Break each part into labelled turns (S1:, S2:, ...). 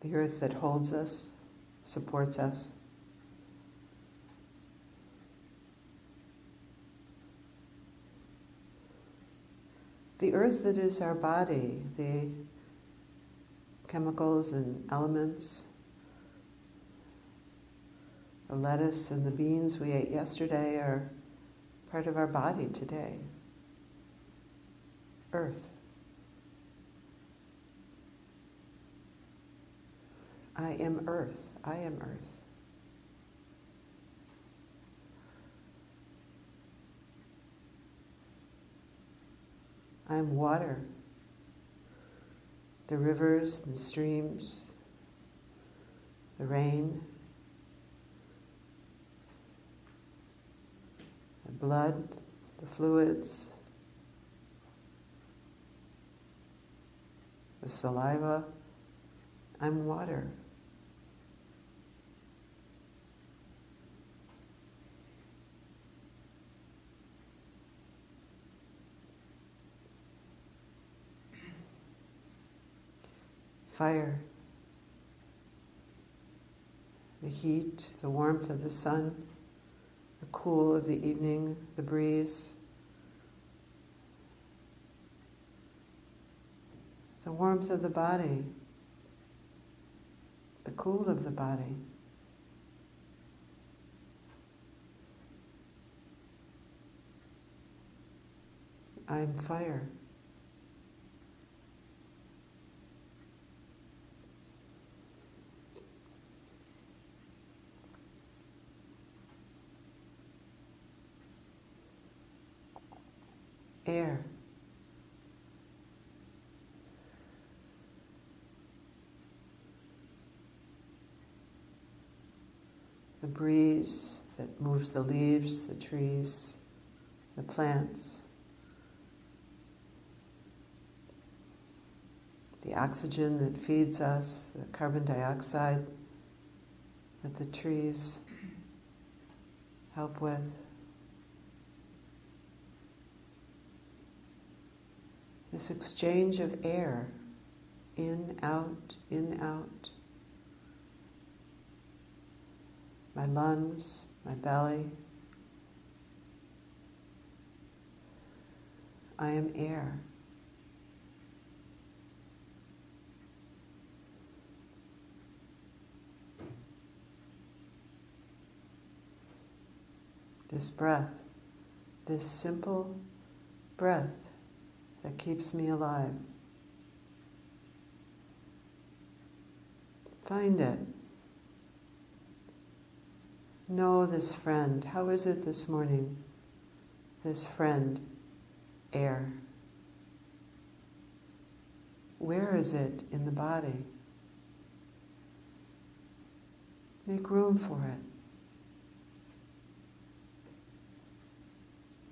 S1: the earth that holds us, supports us. The earth that is our body, the chemicals and elements, the lettuce and the beans we ate yesterday are part of our body today. Earth. I am earth. I am earth. I am water. The rivers and streams, the rain, the blood, the fluids, the saliva. I'm water. Fire, the heat, the warmth of the sun, the cool of the evening, the breeze, the warmth of the body, the cool of the body. I'm fire. Air. The breeze that moves the leaves, the trees, the plants. The oxygen that feeds us, the carbon dioxide that the trees help with. This exchange of air, in, out, in, out. My lungs, my belly. I am air. This breath, this simple breath that keeps me alive. Find it. Know this friend. How is it this morning? This friend, air. Where is it in the body? Make room for it.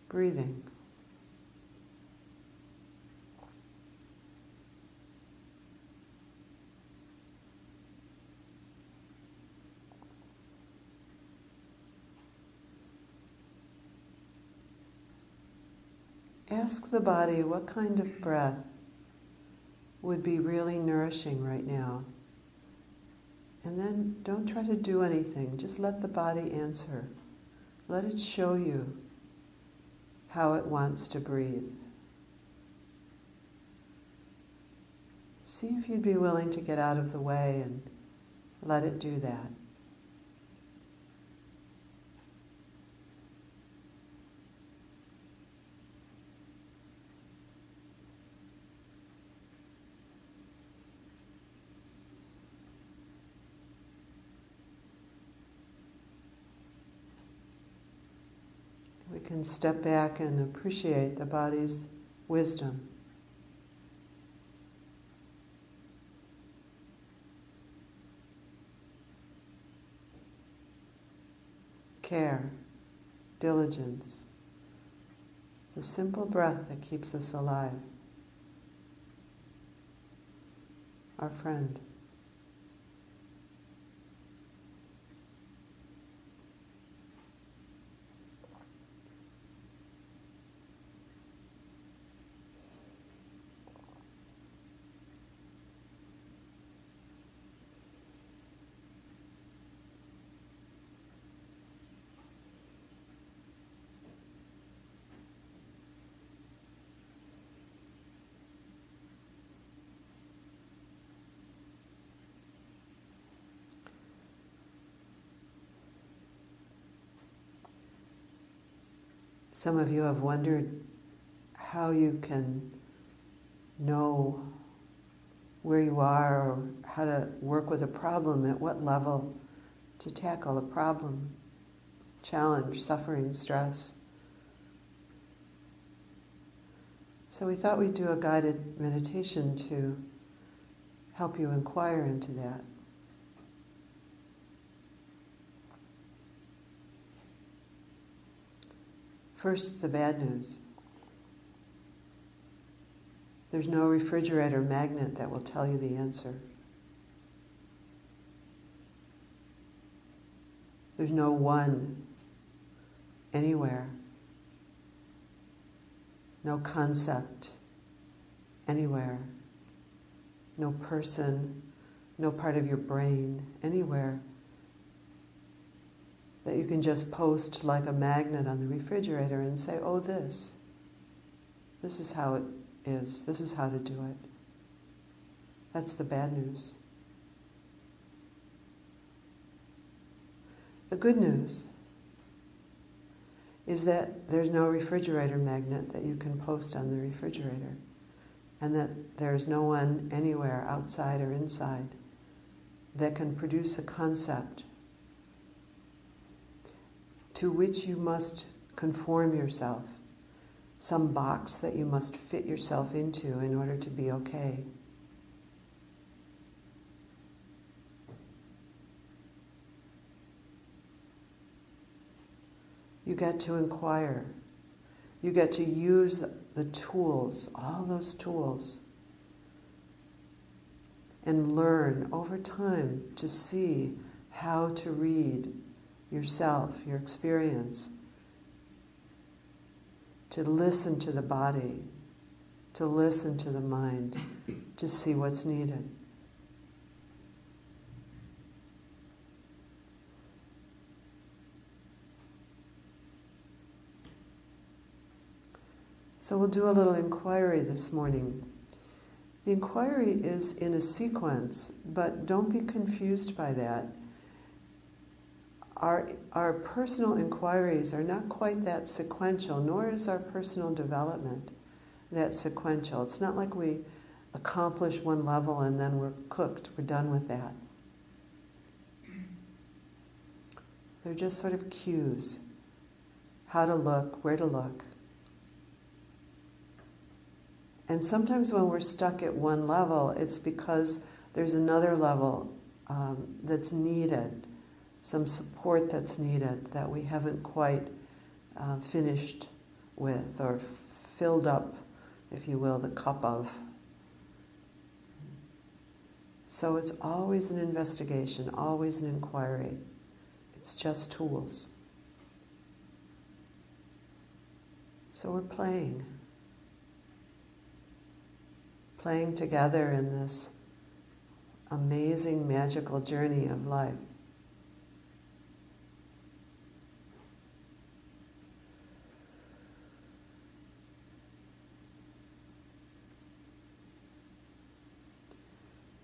S1: Breathing. Ask the body what kind of breath would be really nourishing right now. And then don't try to do anything. Just let the body answer. Let it show you how it wants to breathe. See if you'd be willing to get out of the way and let it do that. We can step back and appreciate the body's wisdom. Care, diligence, the simple breath that keeps us alive. Our friend. Some of you have wondered how you can know where you are or how to work with a problem, at what level to tackle a problem, challenge, suffering, stress. So we thought we'd do a guided meditation to help you inquire into that. First, the bad news. There's no refrigerator magnet that will tell you the answer. There's no one anywhere. No concept anywhere. No person, no part of your brain anywhere that you can just post like a magnet on the refrigerator and say, oh, this is how it is. This is how to do it. That's the bad news. The good news is that there's no refrigerator magnet that you can post on the refrigerator, and that there's no one anywhere, outside or inside, that can produce a concept to which you must conform yourself, some box that you must fit yourself into in order to be okay. You get to inquire. You get to use the tools, all those tools, and learn over time to see how to read yourself, your experience, to listen to the body, to listen to the mind, to see what's needed. So we'll do a little inquiry this morning. The inquiry is in a sequence, but don't be confused by that. Our personal inquiries are not quite that sequential, nor is our personal development that sequential. It's not like we accomplish one level and then we're cooked, we're done with that. They're just sort of cues. How to look, where to look. And sometimes when we're stuck at one level, it's because there's another level that's needed, some support that's needed that we haven't quite finished with or filled up, if you will, the cup of. So it's always an investigation, always an inquiry. It's just tools. So we're playing together in this amazing, magical journey of life.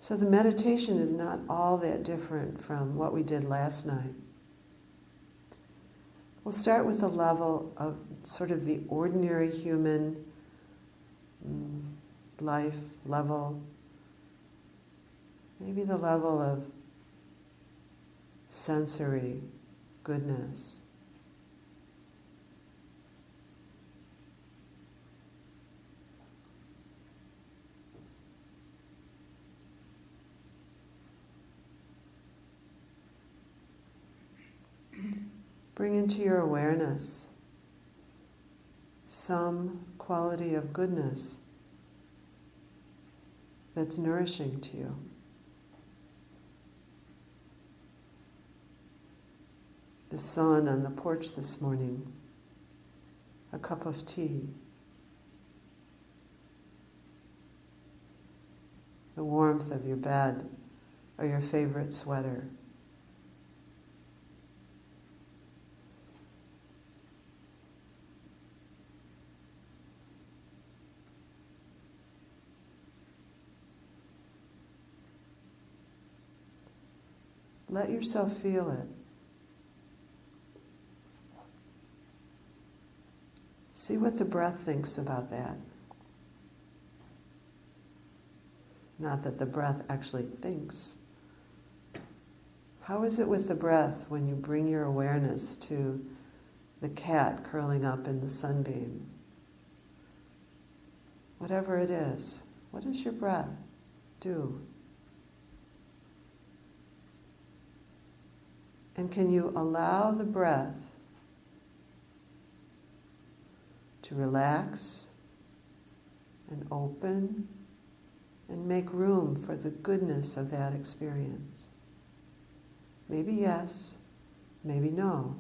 S1: So the meditation is not all that different from what we did last night. We'll start with a level of sort of the ordinary human life level, maybe the level of sensory goodness. Bring into your awareness some quality of goodness that's nourishing to you. The sun on the porch this morning, a cup of tea, the warmth of your bed or your favorite sweater. Let yourself feel it. See what the breath thinks about that. Not that the breath actually thinks. How is it with the breath when you bring your awareness to the cat curling up in the sunbeam? Whatever it is, what does your breath do? And can you allow the breath to relax and open and make room for the goodness of that experience? Maybe yes, maybe no.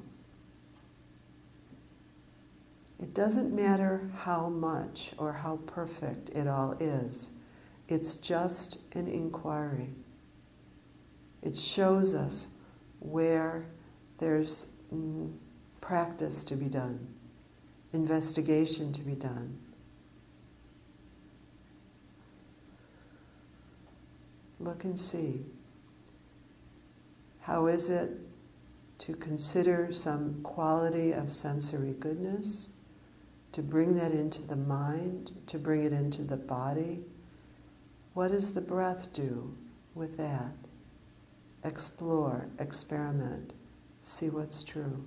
S1: It doesn't matter how much or how perfect it all is. It's just an inquiry. It shows us where there's practice to be done, investigation to be done. Look and see. How is it to consider some quality of sensory goodness, to bring that into the mind, to bring it into the body? What does the breath do with that? Explore, experiment, see what's true.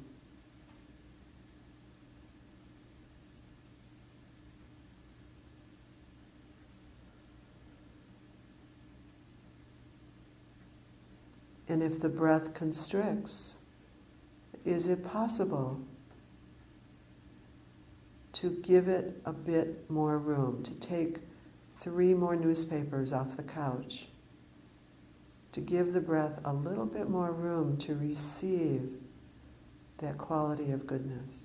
S1: And if the breath constricts, is it possible to give it a bit more room, to take 3 more newspapers off the couch, to give the breath a little bit more room to receive that quality of goodness?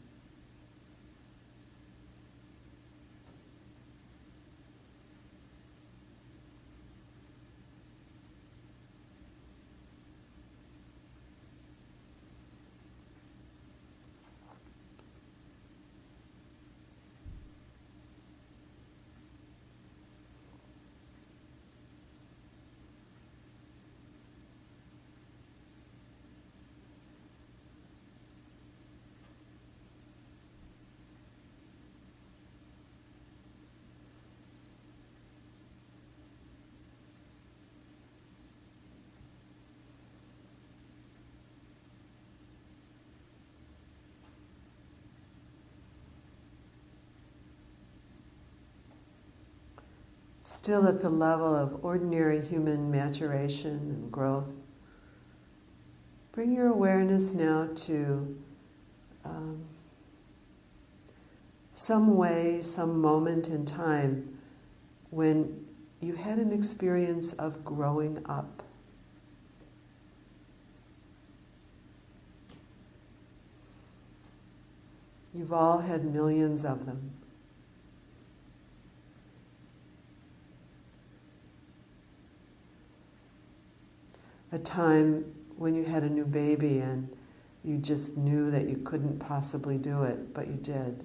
S1: Still at the level of ordinary human maturation and growth, bring your awareness now to some way, some moment in time when you had an experience of growing up. You've all had millions of them. A time when you had a new baby and you just knew that you couldn't possibly do it, but you did.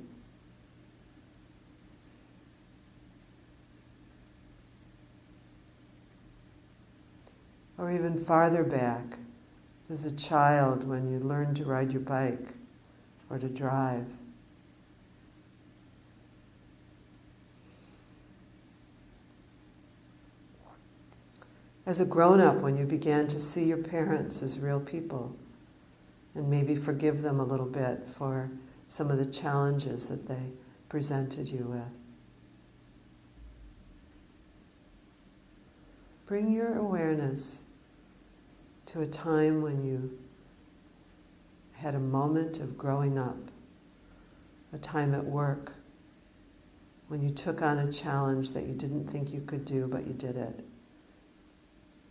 S1: Or even farther back, as a child when you learned to ride your bike or to drive. As a grown-up, when you began to see your parents as real people and maybe forgive them a little bit for some of the challenges that they presented you with. Bring your awareness to a time when you had a moment of growing up, a time at work, when you took on a challenge that you didn't think you could do, but you did it.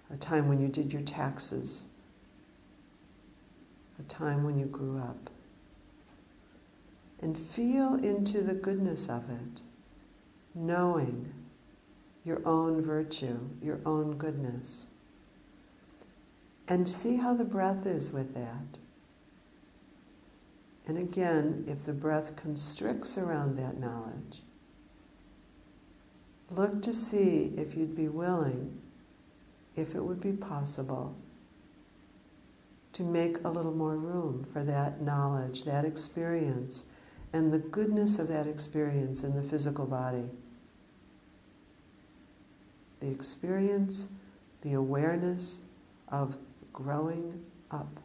S1: A time when you did your taxes, a time when you grew up. And feel into the goodness of it, knowing your own virtue, your own goodness. And see how the breath is with that. And again, if the breath constricts around that knowledge, look to see if you'd be willing, if it would be possible, to make a little more room for that knowledge, that experience, and the goodness of that experience in the physical body. The experience, the awareness of growing up.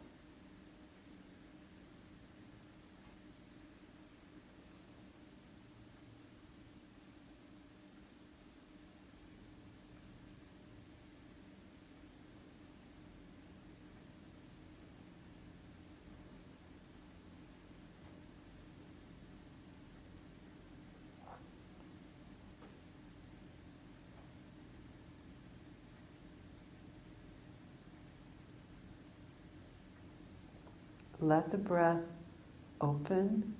S1: Let the breath open,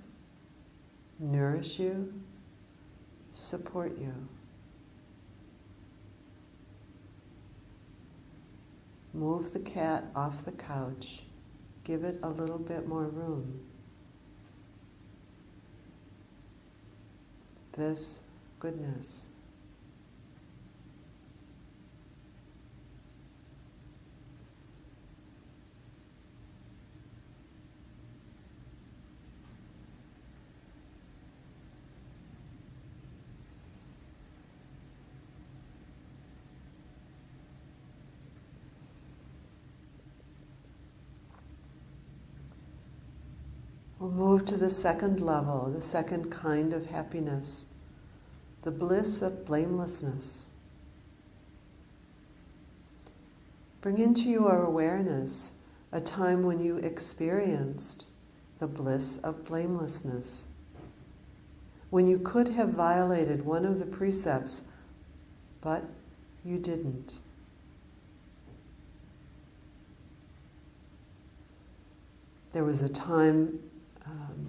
S1: nourish you, support you. Move the cat off the couch. Give it a little bit more room. This goodness. We'll move to the second level, the second kind of happiness, the bliss of blamelessness. Bring into your awareness a time when you experienced the bliss of blamelessness, when you could have violated one of the precepts, but you didn't. There was a time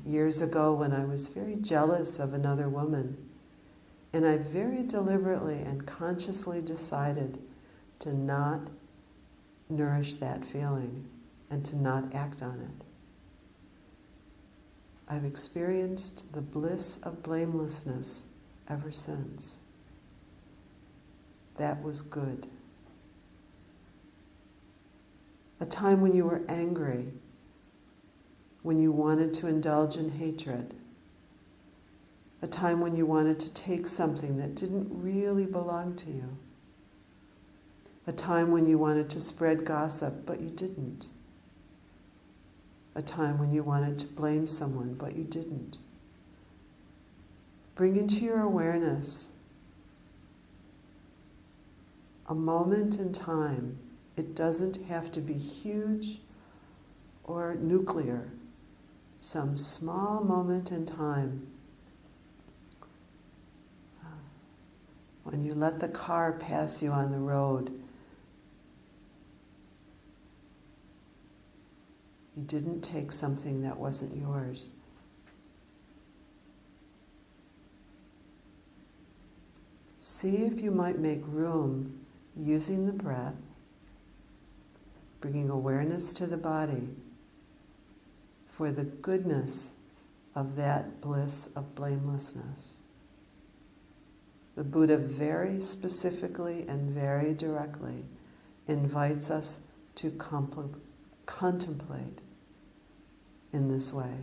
S1: years ago when I was very jealous of another woman, and I very deliberately and consciously decided to not nourish that feeling and to not act on it. I've experienced the bliss of blamelessness ever since. That was good. A time when you were angry, when you wanted to indulge in hatred, a time when you wanted to take something that didn't really belong to you, a time when you wanted to spread gossip, but you didn't, a time when you wanted to blame someone, but you didn't. Bring into your awareness a moment in time. It doesn't have to be huge or nuclear. Some small moment in time when you let the car pass you on the road. You didn't take something that wasn't yours. See if you might make room using the breath, bringing awareness to the body, for the goodness of that bliss of blamelessness. The Buddha very specifically and very directly invites us to contemplate in this way.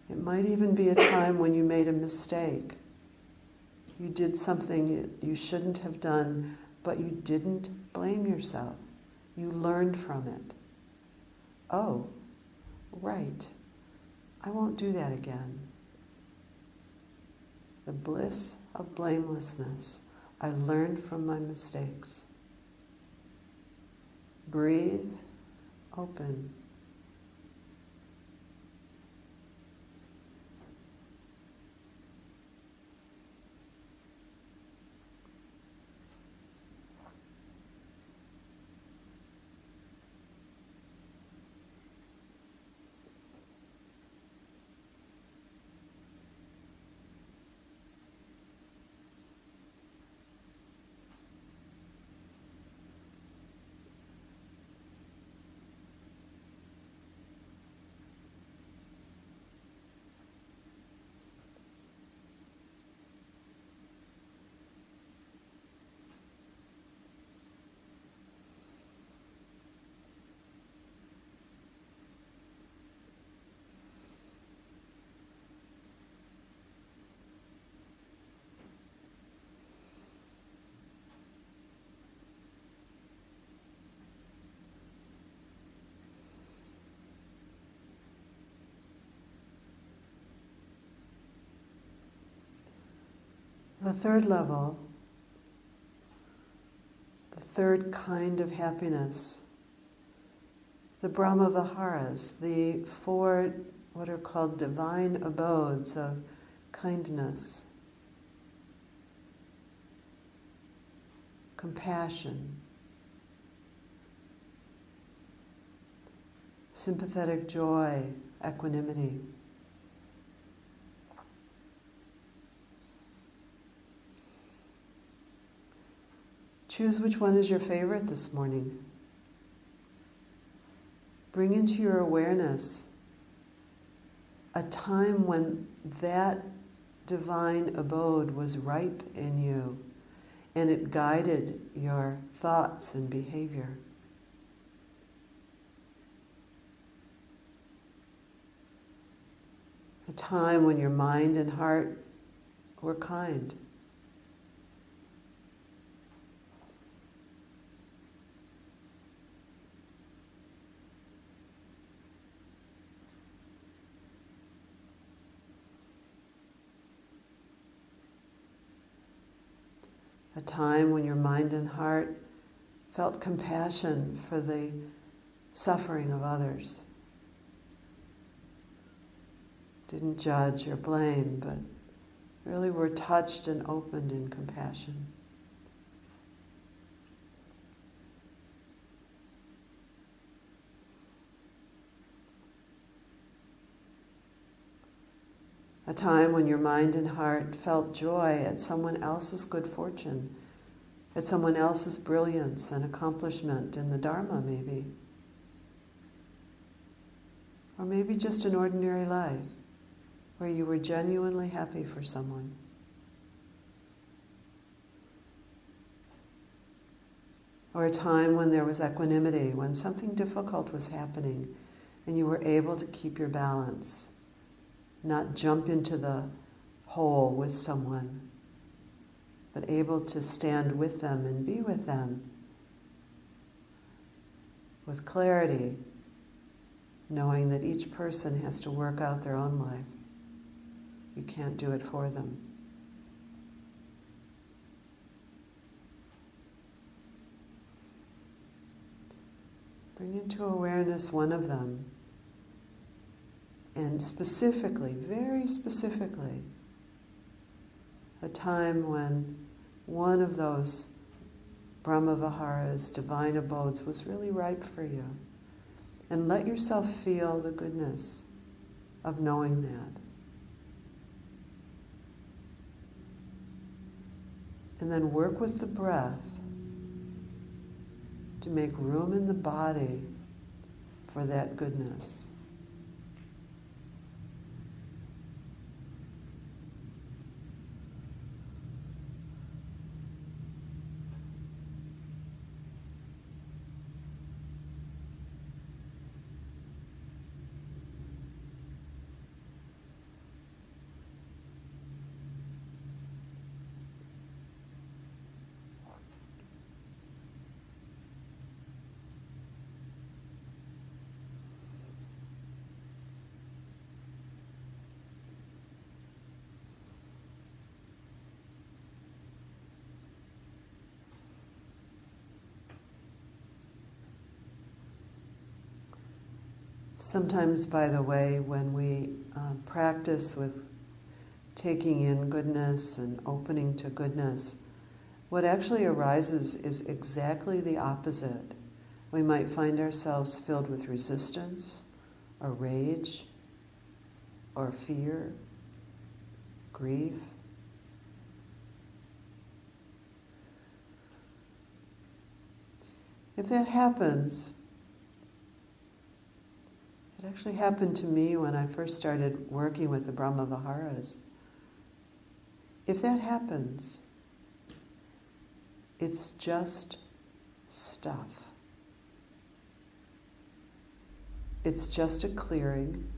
S1: It might even be a time when you made a mistake. You did something you shouldn't have done, but you didn't blame yourself. You learned from it. Oh, right. I won't do that again. The bliss of blamelessness. I learned from my mistakes. Breathe, open. The third level, the third kind of happiness, the Brahma-viharas, the 4 what are called divine abodes of kindness, compassion, sympathetic joy, equanimity. Choose which one is your favorite this morning. Bring into your awareness a time when that divine abode was ripe in you and it guided your thoughts and behavior. A time when your mind and heart were kind. A time when your mind and heart felt compassion for the suffering of others. Didn't judge or blame, but really were touched and opened in compassion. A time when your mind and heart felt joy at someone else's good fortune, at someone else's brilliance and accomplishment in the Dharma, maybe. Or maybe just an ordinary life where you were genuinely happy for someone. Or a time when there was equanimity, when something difficult was happening and you were able to keep your balance. Not jump into the hole with someone, but able to stand with them and be with them with clarity, knowing that each person has to work out their own life. You can't do it for them. Bring into awareness one of them. And specifically, very specifically, a time when one of those Brahma-viharas, divine abodes, was really ripe for you. And let yourself feel the goodness of knowing that. And then work with the breath to make room in the body for that goodness. Sometimes, by the way, when we practice with taking in goodness and opening to goodness, what actually arises is exactly the opposite. We might find ourselves filled with resistance, or rage, or fear, grief. If that happens, it actually happened to me when I first started working with the Brahma-viharas. If that happens, it's just stuff. It's just a clearing.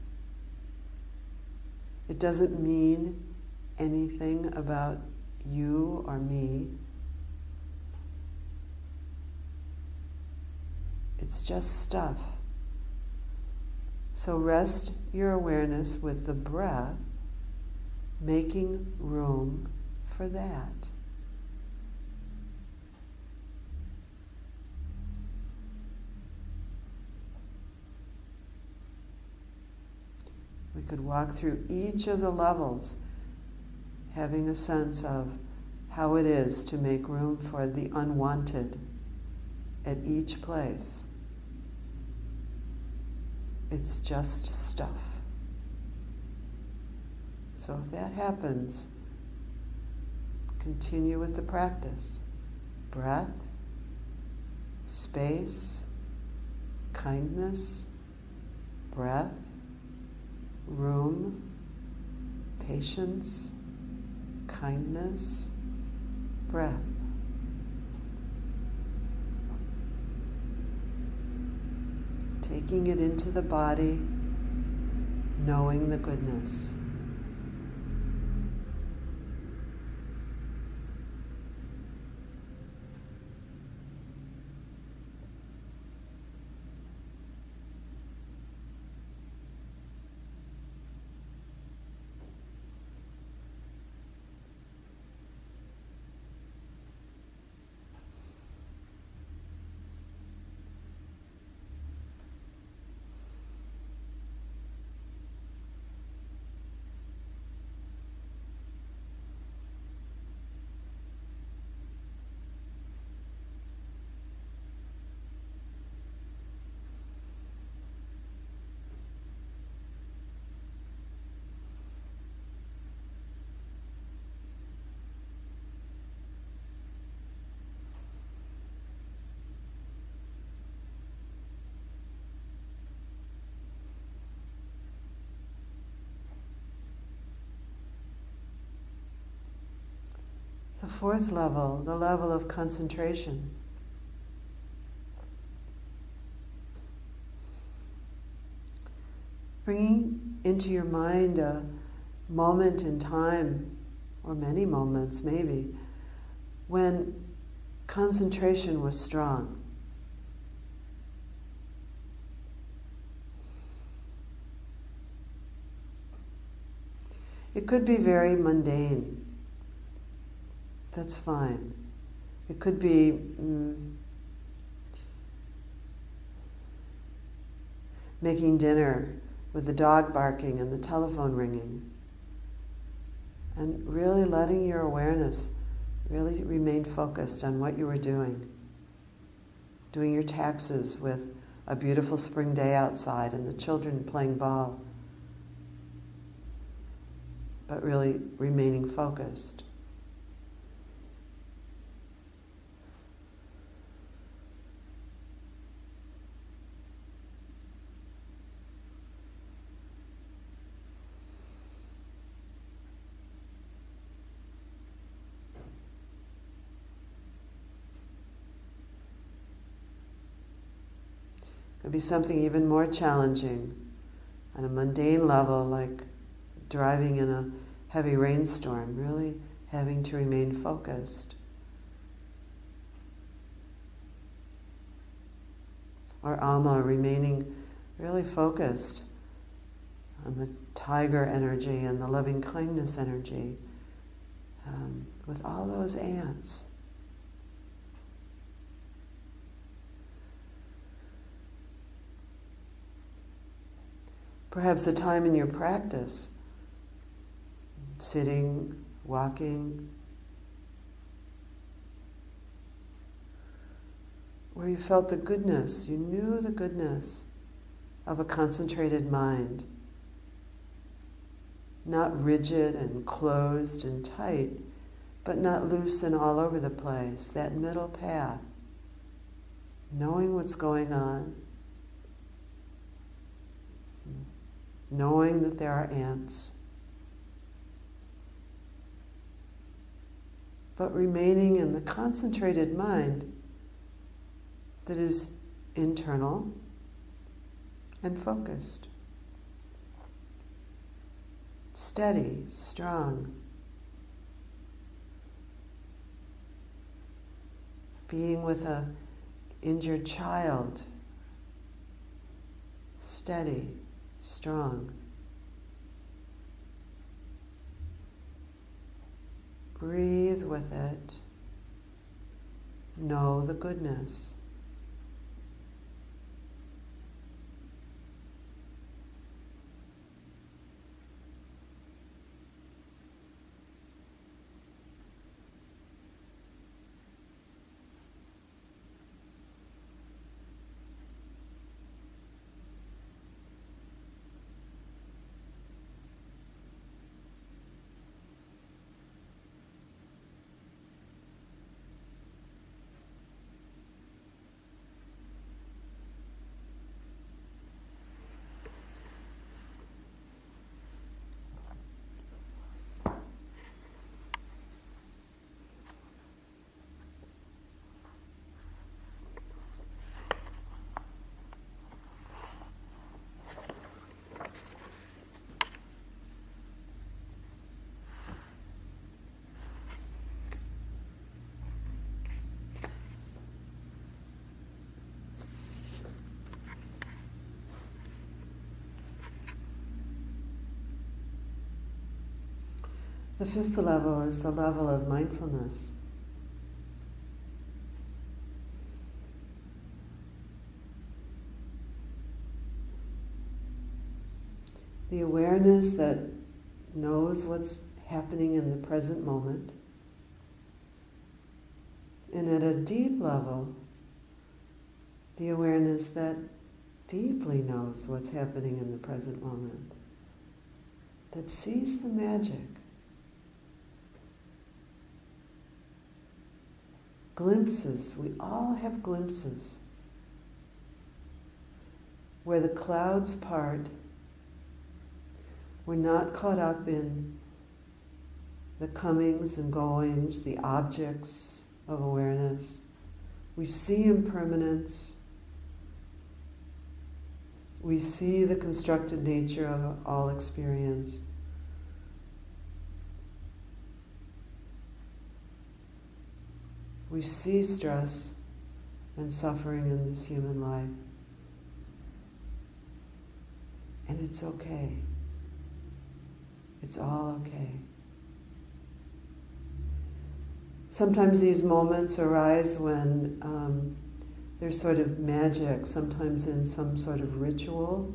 S1: It doesn't mean anything about you or me. It's just stuff. So rest your awareness with the breath, making room for that. We could walk through each of the levels, having a sense of how it is to make room for the unwanted at each place. It's just stuff. So if that happens, continue with the practice. Breath, space, kindness, breath, room, patience, kindness, breath. Taking it into the body, knowing the goodness. The fourth level, the level of concentration. Bringing into your mind a moment in time, or many moments maybe, when concentration was strong. It could be very mundane. That's fine. It could be making dinner with the dog barking and the telephone ringing. And really letting your awareness really remain focused on what you were doing. Doing your taxes with a beautiful spring day outside and the children playing ball. But really remaining focused. Could be something even more challenging on a mundane level, like driving in a heavy rainstorm, really having to remain focused. Or Alma remaining really focused on the tiger energy and the loving kindness energy with all those ants. Perhaps the time in your practice, sitting, walking, where you felt the goodness, you knew the goodness of a concentrated mind, not rigid and closed and tight, but not loose and all over the place, that middle path, knowing what's going on, knowing that there are ants, but remaining in the concentrated mind that is internal and focused, steady, strong, being with an injured child, steady, strong. Breathe with it. Know the goodness. The fifth level is the level of mindfulness. The awareness that knows what's happening in the present moment. And at a deep level, the awareness that deeply knows what's happening in the present moment. That sees the magic. Glimpses, we all have glimpses. Where the clouds part, we're not caught up in the comings and goings, the objects of awareness. We see impermanence. We see the constructed nature of all experience. We see stress and suffering in this human life. And it's okay. It's all okay. Sometimes these moments arise when there's sort of magic, sometimes in some sort of ritual.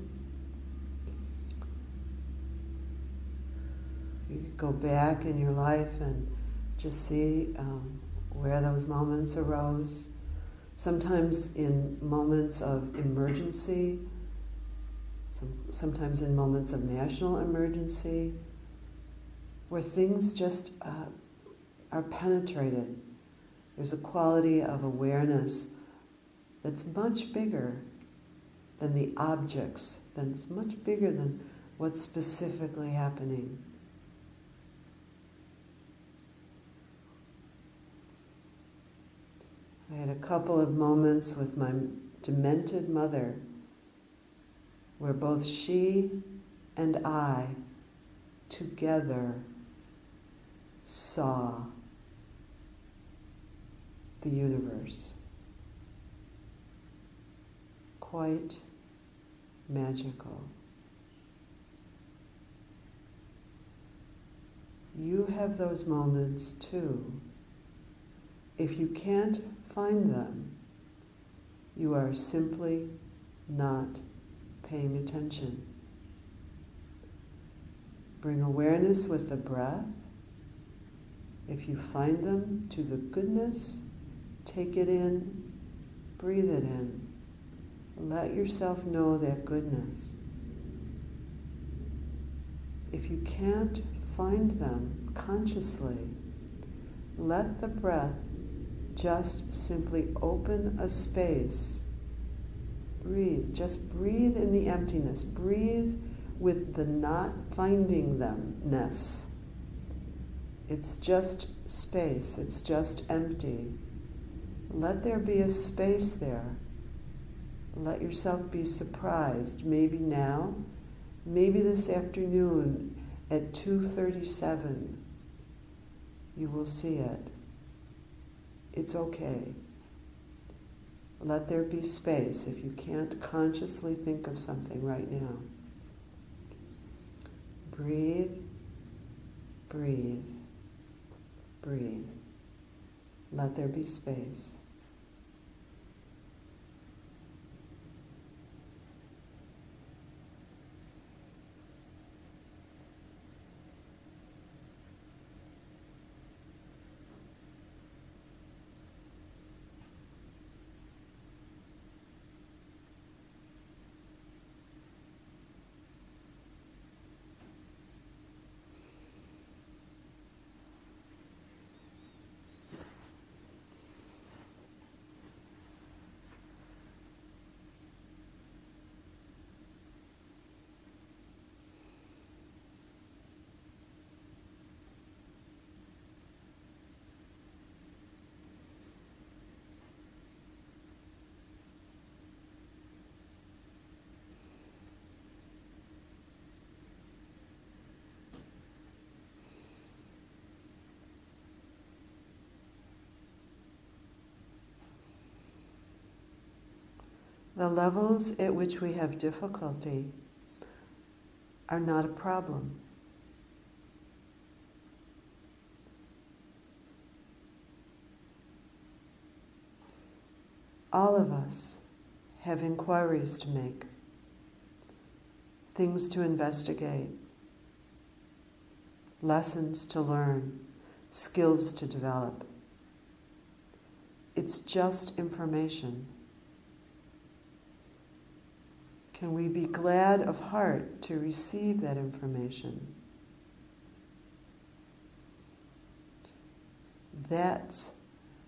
S1: You could go back in your life and just see where those moments arose. Sometimes in moments of emergency, sometimes in moments of national emergency, where things just are penetrated. There's a quality of awareness that's much bigger than the objects, that's much bigger than what's specifically happening. I had a couple of moments with my demented mother where both she and I together saw the universe. Quite magical. You have those moments too. If you can't find them, you are simply not paying attention. Bring awareness with the breath. If you find them, to the goodness, take it in, breathe it in. Let yourself know that goodness. If you can't find them consciously, let the breath just simply open a space. Breathe. Just breathe in the emptiness. Breathe with the not finding them-ness. It's just space. It's just empty. Let there be a space there. Let yourself be surprised. Maybe now, maybe this afternoon at 2:37, you will see it. It's okay. Let there be space if you can't consciously think of something right now. Breathe, breathe, breathe. Let there be space. The levels at which we have difficulty are not a problem. All of us have inquiries to make, things to investigate, lessons to learn, skills to develop. It's just information. Can we be glad of heart to receive that information? That's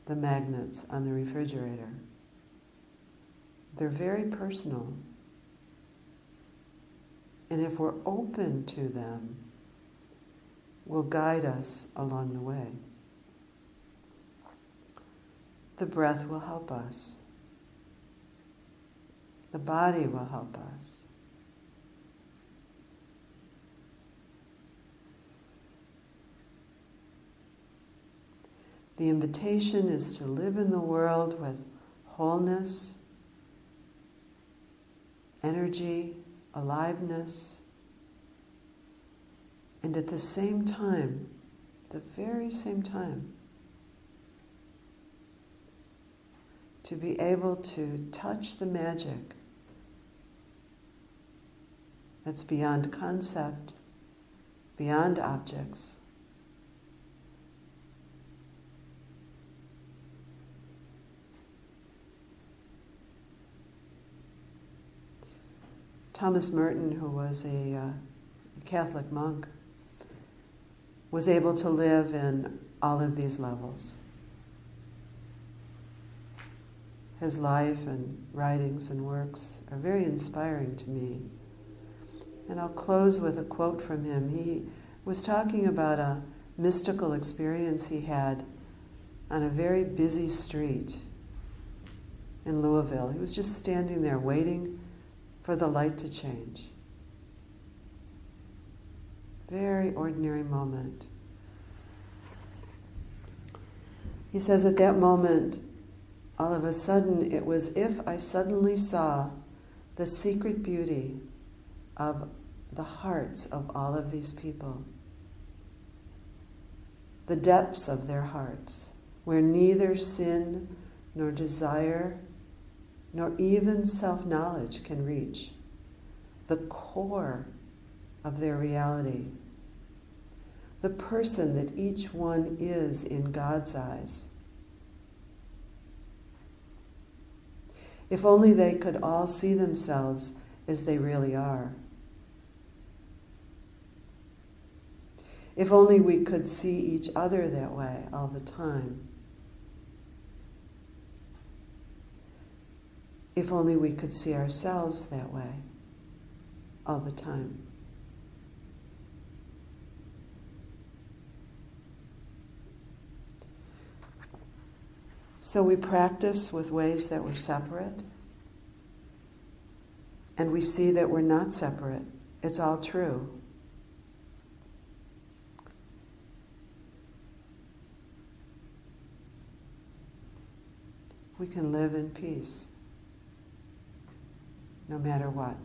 S1: the magnets on the refrigerator. They're very personal. And if we're open to them, will guide us along the way. The breath will help us. The body will help us. The invitation is to live in the world with wholeness, energy, aliveness, and at the same time, the very same time, to be able to touch the magic that's beyond concept, beyond objects. Thomas Merton, who was a Catholic monk, was able to live in all of these levels. His life and writings and works are very inspiring to me. And I'll close with a quote from him. He was talking about a mystical experience he had on a very busy street in Louisville. He was just standing there waiting for the light to change. Very ordinary moment. He says at that moment, all of a sudden, it was as if I suddenly saw the secret beauty of the hearts of all of these people. The depths of their hearts, where neither sin nor desire nor even self-knowledge can reach. The core of their reality. The person that each one is in God's eyes. If only they could all see themselves as they really are. If only we could see each other that way all the time. If only we could see ourselves that way all the time. So we practice with ways that we're separate, and we see that we're not separate. It's all true. We can live in peace, no matter what.